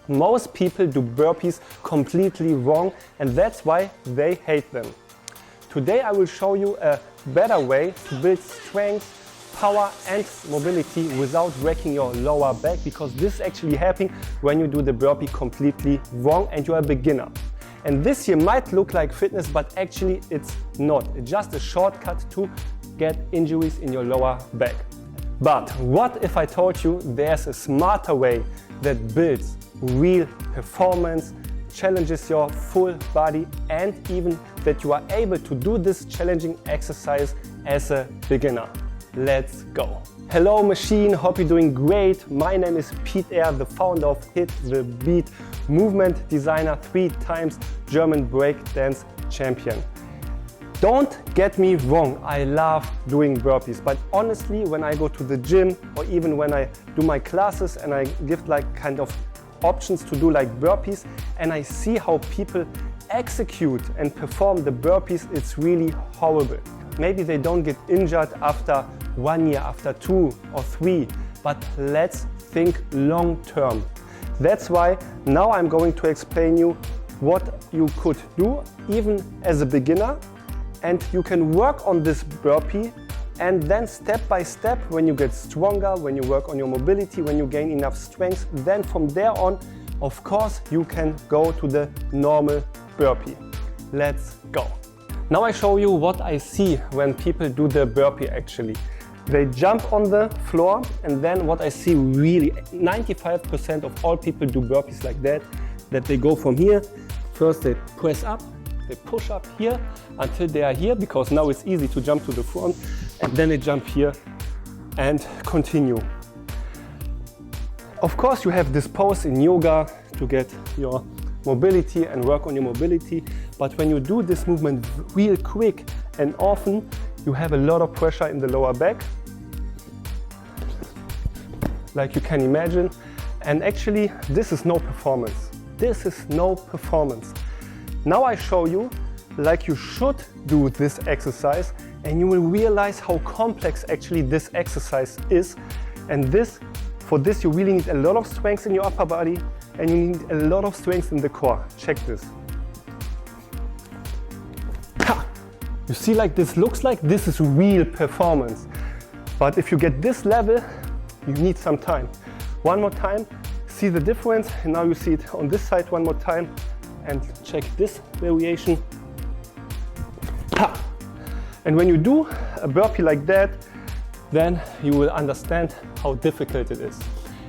Most people do burpees completely wrong, and that's why they hate them. Today I will show you a better way to build strength, power and mobility without wrecking your lower back, because this is actually happening when you do the burpee completely wrong and you're a beginner. And this here might look like fitness, but actually it's not. It's just a shortcut to get injuries in your lower back. But what if I told you there's a smarter way that builds real performance, challenges your full body, and even that you are able to do this challenging exercise as a beginner? Let's go. Hello machine, hope you're doing great. My name is PETAIR, the founder of HIIT, the beat movement designer, 3 times German breakdance champion. Don't get me wrong, I love doing burpees, but honestly when I go to the gym or even when I do my classes and I give like kind of options to do like burpees and I see how people execute and perform the burpees, it's really horrible. Maybe they don't get injured after 1 year, after 2 or 3, but let's think long term. That's why now I'm going to explain you what you could do even as a beginner, and you can work on this burpee, and then step by step, when you get stronger, when you work on your mobility, when you gain enough strength, then from there on, of course, you can go to the normal burpee. Let's go. Now I show you what I see when people do the burpee actually. They jump on the floor, and then what I see really 95% of all people do burpees like that they go from here. First they press up, they push up here until they are here, because now it's easy to jump to the front, and then they jump here and continue. Of course you have this pose in yoga to get your mobility and work on your mobility, but when you do this movement real quick and often, you have a lot of pressure in the lower back, like you can imagine, and actually this is no performance. This is no performance. Now I show you like you should do this exercise, and you will realize how complex actually this exercise is, and for this you really need a lot of strength in your upper body, and you need a lot of strength in the core. Check this. Ha! You see, like this looks like this is real performance, but if you get this level, you need some time. One more time, see the difference, and now you see it on this side one more time, and check this variation. Ha! And when you do a burpee like that, then you will understand how difficult it is.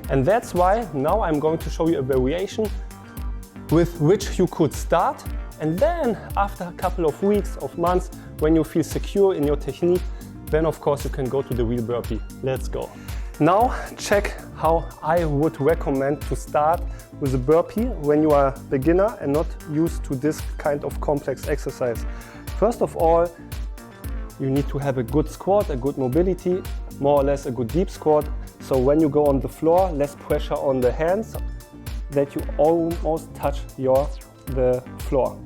And that's why now I'm going to show you a variation with which you could start, and then after a couple of weeks, of months, when you feel secure in your technique, then of course you can go to the real burpee. Let's go. Now check how I would recommend to start with a burpee when you are a beginner and not used to this kind of complex exercise. First of all, you need to have a good squat, a good mobility, more or less a good deep squat. So when you go on the floor, less pressure on the hands, that you almost touch the floor.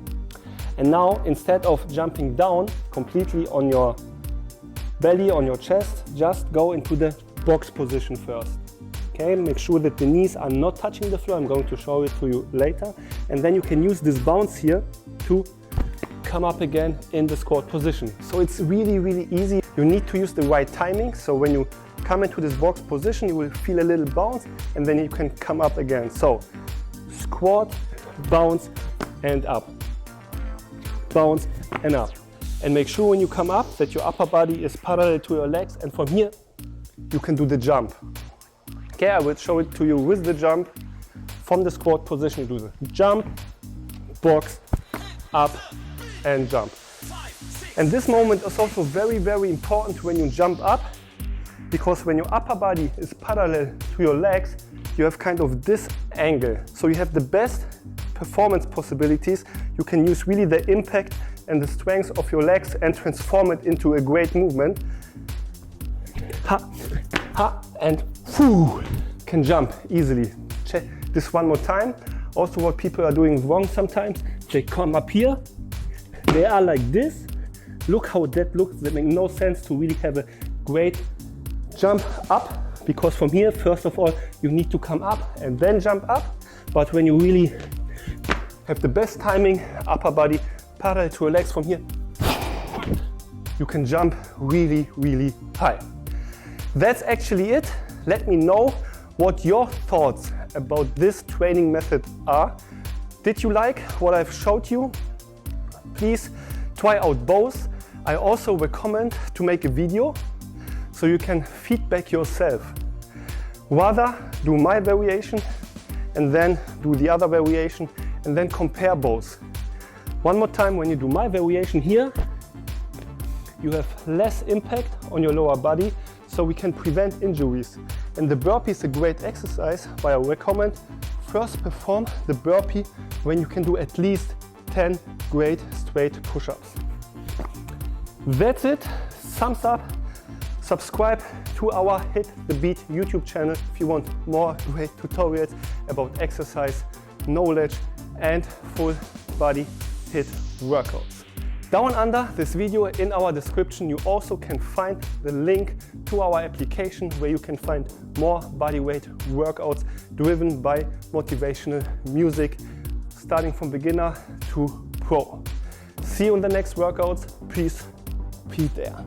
And now instead of jumping down completely on your belly, on your chest, just go into the box position first. Okay, make sure that the knees are not touching the floor. I'm going to show it to you later. And then you can use this bounce here to come up again in the squat position. So it's really, really easy. You need to use the right timing. So when you come into this box position, you will feel a little bounce, and then you can come up again. So squat, bounce, and up. Bounce and up. And make sure when you come up that your upper body is parallel to your legs, and from here you can do the jump. Okay, I will show it to you with the jump. From the squat position, you do the jump, box, up, and jump. And this moment is also very, very important when you jump up, because when your upper body is parallel to your legs, you have kind of this angle. So you have the best performance possibilities. You can use really the impact and the strength of your legs and transform it into a great movement. Ha, ha, and whoo, can jump easily. Check this one more time. Also what people are doing wrong sometimes, they come up here, they are like this. Look how that looks. That makes no sense to really have a great jump up, because from here, first of all, you need to come up and then jump up. But when you really have the best timing, upper body parallel to your legs from here, you can jump really, really high. That's actually it. Let me know what your thoughts about this training method are. Did you like what I've showed you? Please try out both. I also recommend to make a video so you can feedback yourself. Rather do my variation and then do the other variation and then compare both. One more time, when you do my variation here, you have less impact on your lower body, so we can prevent injuries. And the burpee is a great exercise, but I recommend first perform the burpee when you can do at least 10 great straight push-ups. That's it. Thumbs up. Subscribe to our Hit the Beat YouTube channel if you want more great tutorials about exercise, knowledge and full body HIIT workouts. Down under this video in our description you also can find the link to our application where you can find more bodyweight workouts driven by motivational music, starting from beginner to pro. See you in the next workouts. Please be there.